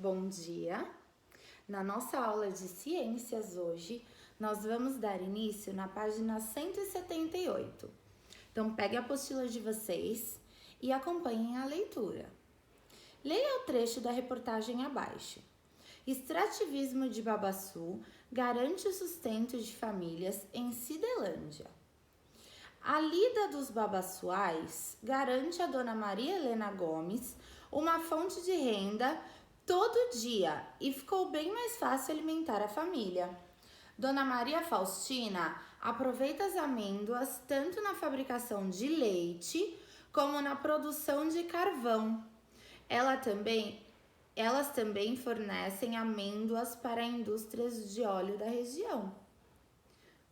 Bom dia! Na nossa aula de ciências hoje, nós vamos dar início na página 178. Então, pegue a apostila de vocês e acompanhem a leitura. Leia o trecho da reportagem abaixo. Extrativismo de babaçu garante o sustento de famílias em Cidelândia. A lida dos babaçuais garante a dona Maria Helena Gomes uma fonte de renda todo dia e ficou bem mais fácil alimentar a família. Dona Maria Faustina aproveita as amêndoas tanto na fabricação de leite como na produção de carvão. Elas também fornecem amêndoas para indústrias de óleo da região.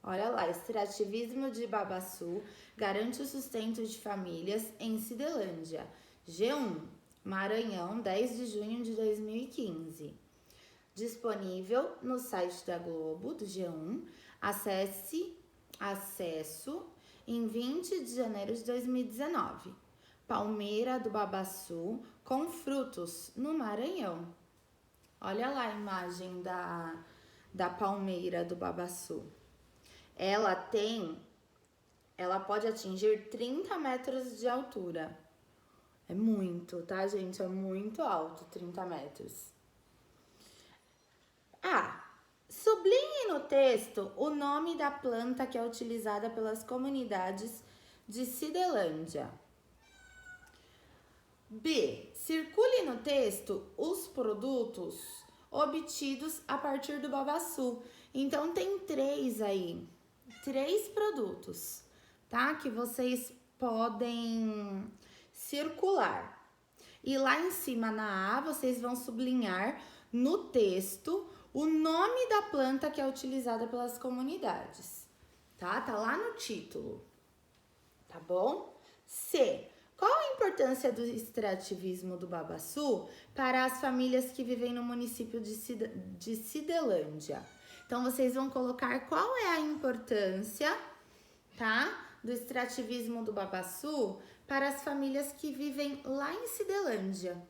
Olha lá, extrativismo de babaçu garante o sustento de famílias em Cidelândia. G1, Maranhão, 10 de junho de 2015. Disponível no site da Globo, do G1. Acesso em 20 de janeiro de 2019. Palmeira do babaçu com frutos no Maranhão. Olha lá a imagem da palmeira do babaçu. Ela pode atingir 30 metros de altura. É muito, tá, gente? É muito alto, 30 metros. Sublinhe no texto o nome da planta que é utilizada pelas comunidades de Cidelândia. B. Circule no texto os produtos obtidos a partir do babaçu. Então, tem 3 aí. 3 produtos, tá? Que vocês podem circular. E lá em cima na A, vocês vão sublinhar no texto o nome da planta que é utilizada pelas comunidades, tá? Tá lá no título, tá bom? C. Qual a importância do extrativismo do babaçu para as famílias que vivem no município de Cidelândia? Então, vocês vão colocar qual é a importância, tá, do extrativismo do babaçu para as famílias que vivem lá em Cidelândia,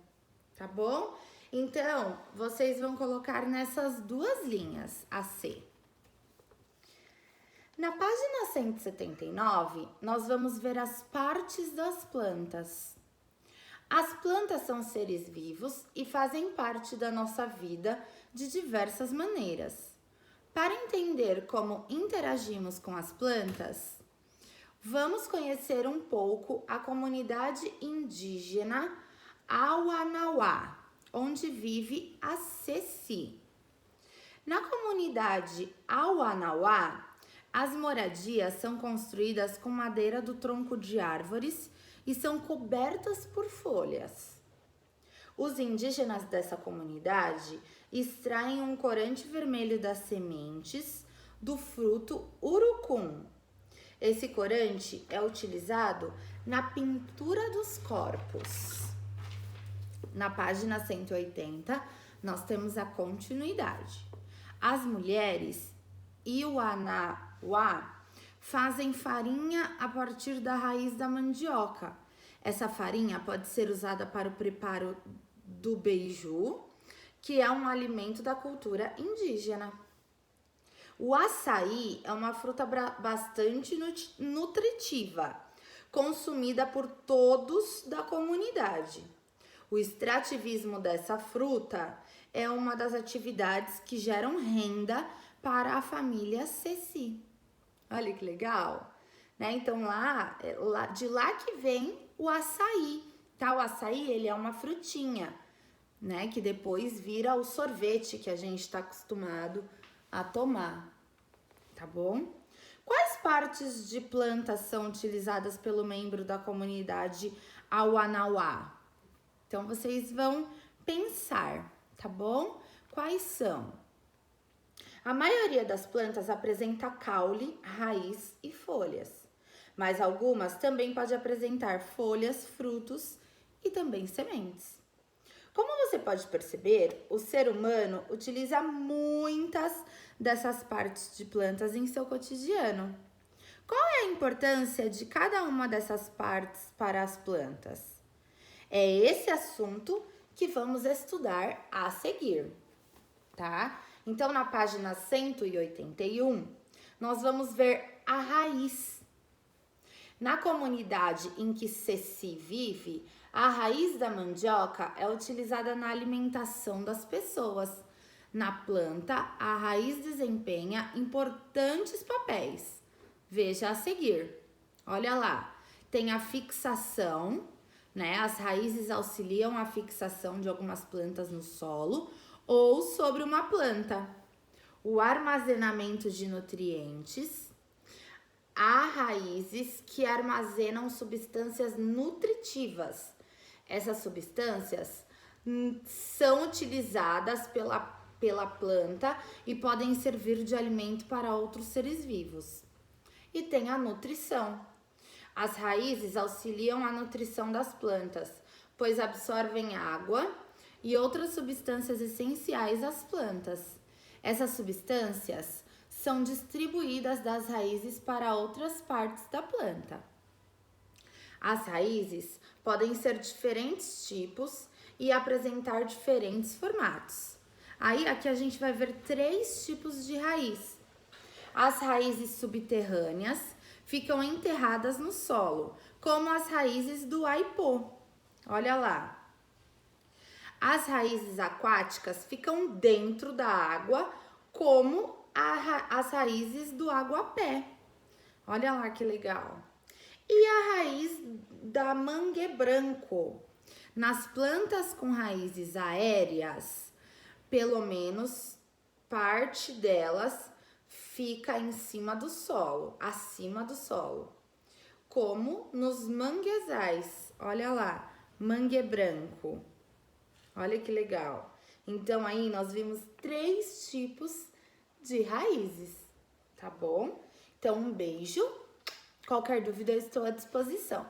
tá bom? Então, vocês vão colocar nessas 2 linhas, a C. Na página 179, nós vamos ver as partes das plantas. As plantas são seres vivos e fazem parte da nossa vida de diversas maneiras. Para entender como interagimos com as plantas, vamos conhecer um pouco a comunidade indígena Auanauá, onde vive a Ceci. Na comunidade Auanauá, as moradias são construídas com madeira do tronco de árvores e são cobertas por folhas. Os indígenas dessa comunidade extraem um corante vermelho das sementes do fruto urucum. Esse corante é utilizado na pintura dos corpos. Na página 180, nós temos a continuidade. As mulheres Iuanauá fazem farinha a partir da raiz da mandioca. Essa farinha pode ser usada para o preparo do beiju, que é um alimento da cultura indígena. O açaí é uma fruta bastante nutritiva, consumida por todos da comunidade. O extrativismo dessa fruta é uma das atividades que geram renda para a família Ceci. Olha que legal, né? Então, de lá que vem o açaí, tá? O açaí, ele é uma frutinha, né? Que depois vira o sorvete que a gente está acostumado a tomar, tá bom? Quais partes de plantas são utilizadas pelo membro da comunidade Auanauá? Então, vocês vão pensar, tá bom? Quais são? A maioria das plantas apresenta caule, raiz e folhas, mas algumas também podem apresentar folhas, frutos e também sementes. Como você pode perceber, o ser humano utiliza muitas dessas partes de plantas em seu cotidiano. Qual é a importância de cada uma dessas partes para as plantas? É esse assunto que vamos estudar a seguir, tá? Então, na página 181, nós vamos ver a raiz. Na comunidade em que se vive, a raiz da mandioca é utilizada na alimentação das pessoas. Na planta, a raiz desempenha importantes papéis. Veja a seguir. Olha lá, tem a fixação, né? As raízes auxiliam a fixação de algumas plantas no solo ou sobre uma planta. O armazenamento de nutrientes. Há raízes que armazenam substâncias nutritivas. Essas substâncias são utilizadas pela planta e podem servir de alimento para outros seres vivos. E tem a nutrição. As raízes auxiliam a nutrição das plantas, pois absorvem água e outras substâncias essenciais às plantas. Essas substâncias são distribuídas das raízes para outras partes da planta. As raízes podem ser diferentes tipos e apresentar diferentes formatos. Aí, aqui a gente vai ver 3 tipos de raiz. As raízes subterrâneas ficam enterradas no solo, como as raízes do aipô. Olha lá. As raízes aquáticas ficam dentro da água, como as raízes do aguapé. Olha lá que legal. E a raiz da mangue-branco. Nas plantas com raízes aéreas, pelo menos parte delas fica em cima do solo, acima do solo. Como nos manguezais. Olha lá, mangue-branco. Olha que legal. Então, aí nós vimos 3 tipos de raízes, tá bom? Então, um beijo. Qualquer dúvida, eu estou à disposição.